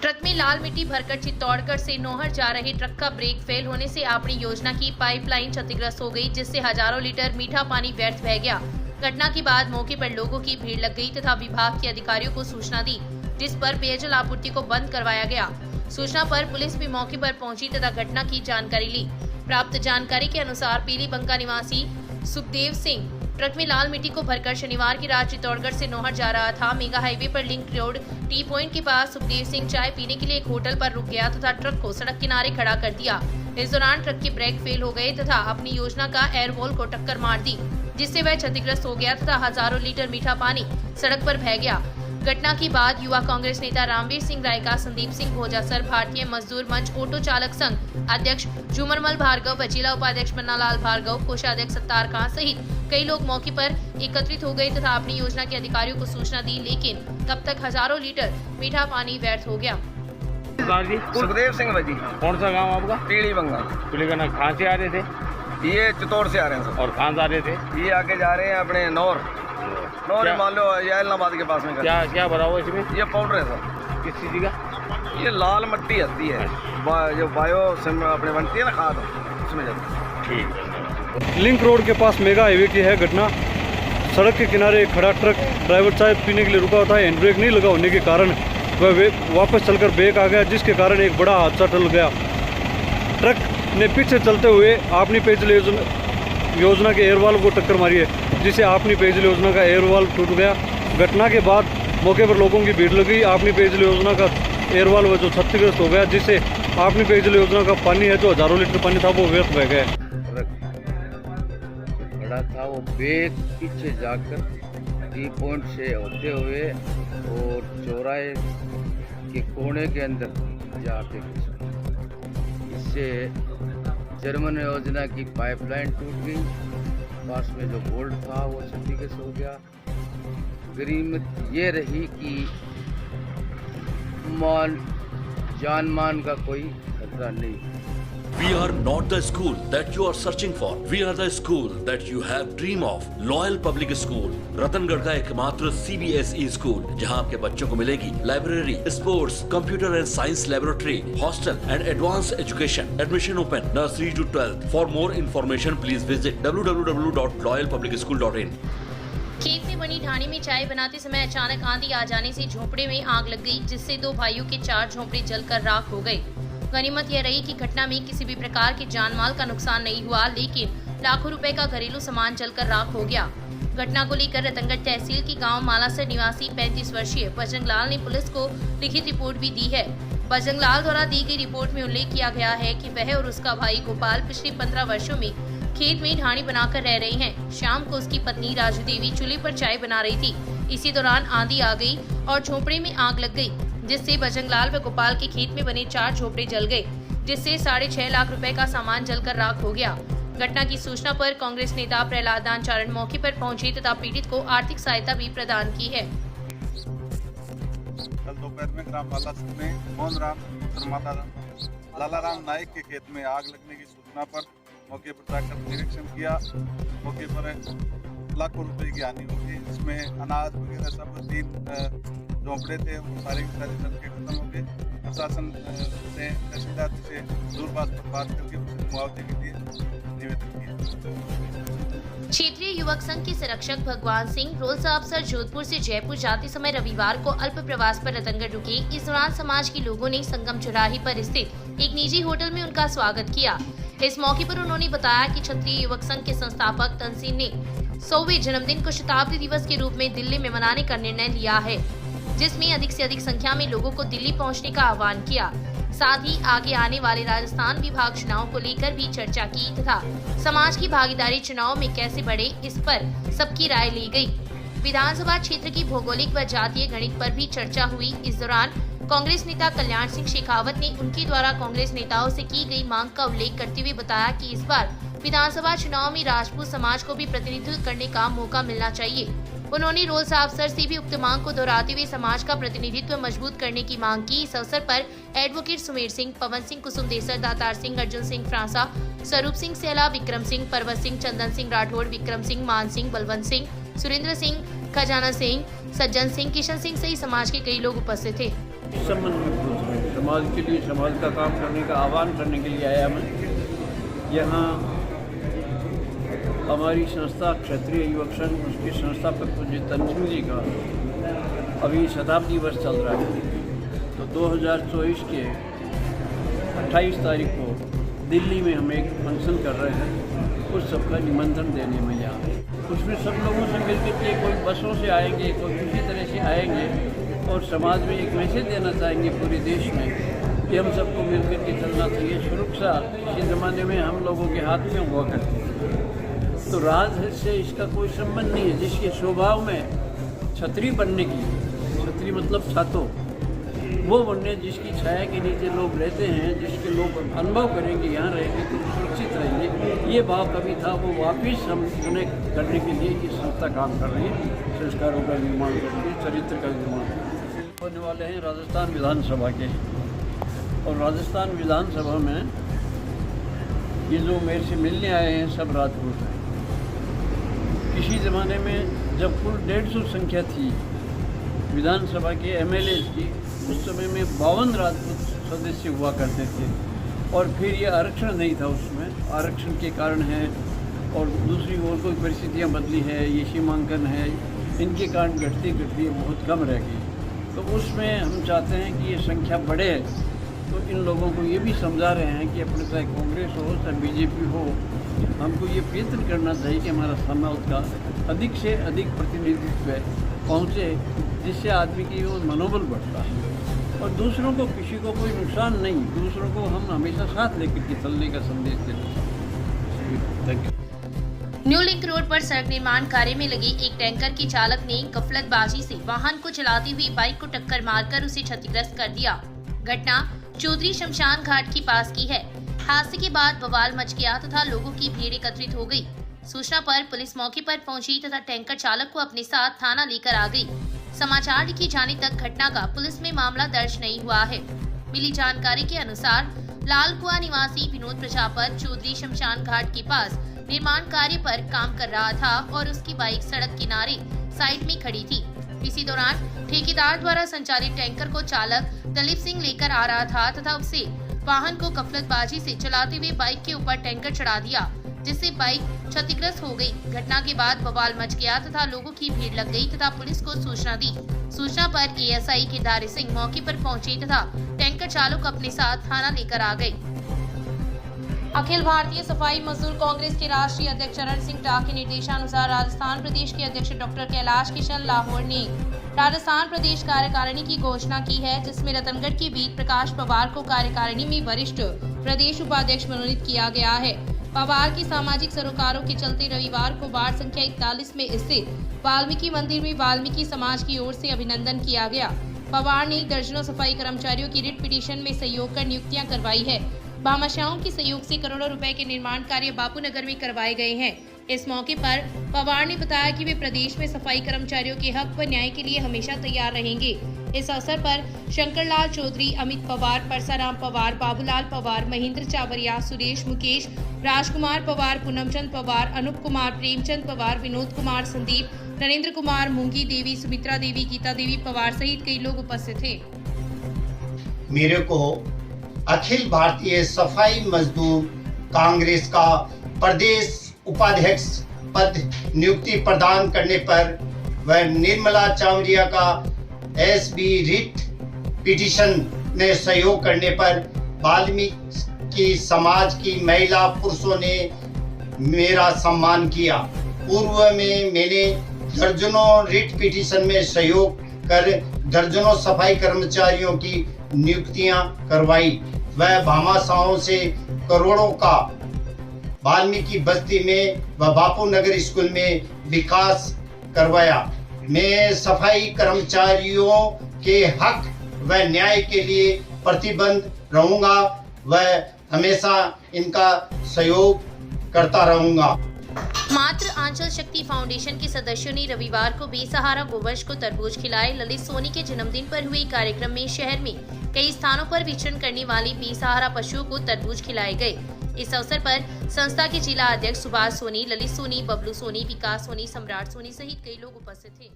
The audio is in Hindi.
ट्रक में लाल मिट्टी भरकर चित्तौड़गढ़ से नौहर जा रहे ट्रक का ब्रेक फेल होने से आपड़ी योजना की पाइपलाइन क्षतिग्रस्त हो गई, जिससे हजारों लीटर मीठा पानी व्यर्थ बह गया। घटना के बाद मौके पर लोगों की भीड़ लग गई तथा विभाग के अधिकारियों को सूचना दी, जिस पर पेयजल आपूर्ति को बंद करवाया गया। सूचना पर पुलिस भी मौके पर पहुंची तथा घटना की जानकारी ली। प्राप्त जानकारी के अनुसार पीलीबंका निवासी सुखदेव सिंह ट्रक में लाल मिट्टी को भरकर शनिवार की रात चित्तौड़गढ़ से नौहर जा रहा था। मेगा हाईवे पर लिंक रोड टी पॉइंट के पास सुखदेव सिंह चाय पीने के लिए एक होटल पर रुक गया तथा ट्रक को सड़क किनारे खड़ा कर दिया। इस दौरान ट्रक के ब्रेक फेल हो गए तथा अपनी योजना का एयर वॉल को टक्कर मार दी, जिससे वह क्षतिग्रस्त हो गया तथा हजारों लीटर मीठा पानी सड़क पर बह गया। घटना के बाद युवा कांग्रेस नेता रामवीर सिंह रायका, संदीप सिंह भोजासर, भारतीय मजदूर मंच ऑटो चालक संघ अध्यक्ष झूमरमल भार्गव, जिला उपाध्यक्ष मन्नालाल भार्गव, कोषाध्यक्ष सत्तार खान सहित कई लोग मौके पर एकत्रित हो गए तथा अपनी योजना के अधिकारियों को सूचना दी, लेकिन तब तक हजारों लीटर मीठा पानी व्यर्थ हो गया। सुखदेव सिंह भाई जी। कौन सा गांव आपका? पीलीबंगा। पीलीबंगा। कहाँ से आ रहे थे? ये चित्तौड़ से आ रहे हैं सर। और कहाँ जा रहे थे? ये आगे जा रहे हैं अपने नौर मान लो इलाहाबाद के पास में। क्या भरा हुआ इसमें? ये पाउडर है सर। किस चीज़ का? ये लाल मिट्टी आती है, जो बायो अपने बनती है ना खाद, उसमें जाती है। ठीक। लिंक रोड के पास मेगा हाईवे की है घटना। सड़क के किनारे एक खड़ा ट्रक ड्राइवर चाय पीने के लिए रुका हुआ था। हैंड ब्रेक नहीं लगा होने के कारण वह वापस चलकर ब्रेक आ गया, जिसके कारण एक बड़ा हादसा टल गया। ट्रक ने पीछे चलते हुए अपनी पेयजल योजना के एयरवाल को टक्कर मारी है, जिससे आपनी पेयजल योजना का एयरवाल टूट गया। घटना के बाद मौके पर लोगों की भीड़ लगी। आपनी पेयजल योजना का एयरवाल जो क्षतिग्रस्त हो गया, जिससे आपनी पेयजल योजना का पानी है जो हजारों लीटर पानी था वो व्यर्थ बह गया। खड़ा था वो ब्रेक पीछे जाकर टी पॉइंट से होते हुए और चौराहे के कोने के अंदर जाके इससे जर्मन योजना की पाइपलाइन टूट गई। पास में जो बोल्ट था वो क्षतिग्रस्त हो गया। गनीमत ये रही कि जान मान का कोई खतरा नहीं। We are not the school that you are searching for. We are the school that you have dream of. Loyal Public School, Ratangarh का एकमात्र CBSE स्कूल, जहां आपके बच्चों को मिलेगी library, sports, computer and science laboratory, hostel and advance education. Admission open nursery to 12th. For more information, please visit www.loyalpublicschool.in. खेत में बनी ढाणी में चाय बनाते समय अचानक आंधी आ जाने से झोपड़े में आग लग गई, जिससे दो भाइयों के 4 झोपड़े जलकर राख हो गए। गनीमत यह रही कि घटना में किसी भी प्रकार के जान माल का नुकसान नहीं हुआ, लेकिन लाखों रुपए का घरेलू सामान जलकर राख हो गया। घटना को लेकर रतनगढ़ तहसील की गांव मालासर निवासी 35 वर्षीय बजरंग लाल ने पुलिस को लिखित रिपोर्ट भी दी है। बजरंग लाल द्वारा दी गई रिपोर्ट में उल्लेख किया गया है कि वह और उसका भाई गोपाल पिछले 15 वर्षों में खेत में ढाणी बनाकर रह रहे हैं। शाम को उसकी पत्नी राजू देवी चूल्हे पर चाय बना रही थी। इसी दौरान आंधी आ गई और झोपड़े में आग लग गई, जिससे बजरंग लाल व गोपाल के खेत में बने 4 झोपड़े जल गए, जिससे 6.5 लाख रुपए का सामान जलकर राख हो गया। घटना की सूचना पर कांग्रेस नेता प्रहलाद दान चारण मौके पर पहुंचे तथा पीड़ित को आर्थिक सहायता भी प्रदान की है। कल दोपहर में ग्राम बालासर में मोहन राम माता लालाराम नायक के खेत में आग लगने की सूचना पर मौके पर जाकर निरीक्षण किया। मौके पर लाखों रुपए की हानि हुई, इसमें अनाज वगैरह सब 3 झोंपड़े थे, वो सारे के सारे जल के खत्म हो गए। प्रशासन से तहसीलदार से दूरभाष पर बात करके मुआवजे के लिए निवेदन किया। क्षेत्रीय युवक संघ के संरक्षक भगवान सिंह रोलसा अफसर जोधपुर से जयपुर जाते समय रविवार को अल्प प्रवास पर रतनगढ़ रुके। इस दौरान समाज के लोगों ने संगम चौराहे पर स्थित एक निजी होटल में उनका स्वागत किया। इस मौके पर उन्होंने बताया कि क्षेत्रीय युवक संघ के संस्थापक तनसीन ने 100वें जन्मदिन को शताब्दी दिवस के रूप में दिल्ली में मनाने का निर्णय लिया है, जिसमें अधिक से अधिक संख्या में लोगों को दिल्ली पहुंचने का आह्वान किया। साथ ही आगे आने वाले राजस्थान विभाग चुनाव को लेकर भी चर्चा की तथा समाज की भागीदारी चुनाव में कैसे बढ़े, इस पर सबकी राय ली गई। विधानसभा क्षेत्र की भौगोलिक व जातीय गणित पर भी चर्चा हुई। इस दौरान कांग्रेस नेता कल्याण सिंह शेखावत ने उनके द्वारा कांग्रेस नेताओं से की गई मांग का उल्लेख करते हुए बताया कि इस बार विधानसभा चुनाव में राजपूत समाज को भी प्रतिनिधित्व करने का मौका मिलना चाहिए। उन्होंने रोलसा अफसर से भी उक्त मांग को दोहराते हुए समाज का प्रतिनिधित्व मजबूत करने की मांग की। इस अवसर पर एडवोकेट सुमेर सिंह, पवन सिंह, कुसुम देसर, दातार सिंह, अर्जुन सिंह फ्रांसा, स्वरूप सिंह सेला, विक्रम सिंह, पर्वत सिंह, चंदन सिंह राठौड़, विक्रम सिंह, मान सिंह, बलवंत सिंह, सुरेंद्र सिंह, खजाना सिंह, सज्जन सिंह, किशन सिंह सहित समाज के कई लोग उपस्थित थे। समाज के लिए समाज का काम करने का आह्वान करने के लिए आया मैं। यहाँ हमारी संस्था क्षत्रिय युवक संघ, उसके संस्थापक पूज्य तनसिंह जी का अभी शताब्दी वर्ष चल रहा है। तो 2024 के 28 तारीख को दिल्ली में हम एक फंक्शन कर रहे हैं, उस सबका निमंत्रण देने में यहाँ। उसमें सब लोगों से मिलकर के कोई बसों से आएंगे, कोई किसी तरह से आएंगे और समाज में एक मैसेज देना चाहेंगे पूरे देश में कि हम सबको मिलकर के चलना चाहिए। सुरक्षा इस ज़माने में हम लोगों के हाथ में हुआ करती है, तो राज से इसका कोई संबंध नहीं है। जिसके स्वभाव में छतरी बनने की, छतरी मतलब छातो, वो बनने जिसकी छाया के नीचे लोग रहते हैं, जिसके लोग अनुभव करेंगे यहाँ रहेंगे तो सुरक्षित रहेंगे, ये भाव कभी था, वो वापस हम उन्हें करने के लिए ये संस्था काम कर रही है। संस्कारों का निर्माण कर रही है, चरित्र का निर्माण होने वाले हैं राजस्थान विधानसभा के। और राजस्थान विधानसभा में ये जो मेरे से मिलने आए हैं सब राजपूत हैं। किसी ज़माने में जब कुल 150 संख्या थी विधानसभा के एमएलए की, उस समय में 52 राजपूत सदस्य हुआ करते थे। और फिर ये आरक्षण नहीं था, उसमें आरक्षण के कारण है और दूसरी ओर कोई परिस्थितियाँ बदली है, ये सीमांकन है, इनके कारण घटती घटती बहुत कम रह गई। तो उसमें हम चाहते हैं कि ये संख्या बढ़े। तो इन लोगों को ये भी समझा रहे हैं कि अपने चाहे कांग्रेस हो चाहे बीजेपी हो, हमको ये प्रयत्न करना चाहिए कि हमारा समाज का अधिक से अधिक प्रतिनिधित्व पहुँचे, जिससे आदमी की वो मनोबल बढ़ता है और दूसरों को, किसी को कोई नुकसान नहीं, दूसरों को हम हमेशा साथ लेकर के चलने का संदेश देते हैं। Thank you. New link road पर सड़क निर्माण कार्य में लगी एक टैंकर के चालक ने गफलतबाजी से वाहन को चलाती हुई बाइक को टक्कर मारकर उसे क्षतिग्रस्त कर दिया। घटना चौधरी शमशान घाट के पास की है। हादसे के बाद बवाल मच गया तथा लोगों की भीड़ एकत्रित हो गई। सूचना पर पुलिस मौके पर पहुंची तथा टैंकर चालक को अपने साथ थाना लेकर आ गई। समाचार लिखे जाने तक घटना का पुलिस में मामला दर्ज नहीं हुआ है। मिली जानकारी के अनुसार लालकुआ निवासी विनोद प्रजापत चौधरी शमशान घाट के पास निर्माण कार्य पर काम कर रहा था और उसकी बाइक सड़क किनारे साइड में खड़ी थी। इसी दौरान ठेकेदार द्वारा संचालित टैंकर को चालक दलीप सिंह लेकर आ रहा था तथा उसे वाहन को गफलतबाजी से चलाते हुए बाइक के ऊपर टैंकर चढ़ा दिया, जिससे बाइक क्षतिग्रस्त हो गई। घटना के बाद बवाल मच गया तथा लोगों की भीड़ लग गई तथा पुलिस को सूचना दी। सूचना पर एएसआई केदारी सिंह मौके पर पहुंचे तथा टैंकर चालक को अपने साथ थाना लेकर आ गए। अखिल भारतीय सफाई मजदूर कांग्रेस के राष्ट्रीय अध्यक्ष चरण सिंह टाक के निर्देशानुसार राजस्थान प्रदेश के अध्यक्ष डॉक्टर कैलाश किशन लाहौर ने राजस्थान प्रदेश कार्यकारिणी की घोषणा की है, जिसमें रतनगढ़ के बीत प्रकाश पवार को कार्यकारिणी में वरिष्ठ प्रदेश उपाध्यक्ष मनोनीत किया गया है। पवार की सामाजिक सरोकारों के चलते रविवार को वार्ड संख्या 41 में स्थित वाल्मीकि मंदिर में वाल्मीकि समाज की ओर से अभिनंदन किया गया। पवार ने दर्जनों सफाई कर्मचारियों की रिट पिटीशन में सहयोग कर नियुक्तियां करवाई है। भामाशाहों के सहयोग से करोड़ों रुपए के निर्माण कार्य बापू नगर में करवाए गए हैं। इस मौके पर पवार ने बताया कि वे प्रदेश में सफाई कर्मचारियों के हक व न्याय के लिए हमेशा तैयार रहेंगे। इस अवसर पर शंकरलाल चौधरी, अमित पवार, परसाराम पवार, बाबूलाल पवार, महेंद्र चावरिया, सुरेश मुकेश, राजकुमार पवार, पूनमचंद पवार, अनूप कुमार, प्रेमचंद पवार, विनोद कुमार, संदीप, नरेंद्र कुमार, मूंगी देवी, सुमित्रा देवी, गीता देवी पवार सहित कई लोग उपस्थित थे। मेरे को अखिल भारतीय सफाई मजदूर कांग्रेस का प्रदेश उपाध्यक्ष पद नियुक्ति प्रदान करने पर व निर्मला चावरिया का एसबी रिट पिटीशन में सहयोग करने पर वाल्मीकि समाज की महिला पुरुषों ने मेरा सम्मान किया। पूर्व में मैंने दर्जनों रिट पिटीशन में सहयोग कर दर्जनों सफाई कर्मचारियों की नियुक्तियां करवाई व भामाशाहों से करोड़ों का वाल्मीकि बस्ती में व बापू नगर स्कूल में विकास करवाया। मैं सफाई कर्मचारियों के हक व न्याय के लिए प्रतिबद्ध रहूंगा व हमेशा इनका सहयोग करता रहूंगा। मात्र आंचल शक्ति फाउंडेशन के सदस्यों ने रविवार को बेसहारा गोवंश को तरबूज खिलाए। ललित सोनी के जन्मदिन पर हुए कार्यक्रम में शहर में कई स्थानों पर विचरण करने वाले बेसहारा पशुओं को तरबूज खिलाए गए। इस अवसर पर संस्था के जिला अध्यक्ष सुभाष सोनी, ललित सोनी, बबलू सोनी, विकास सोनी, सम्राट सोनी सहित कई लोग उपस्थित थे।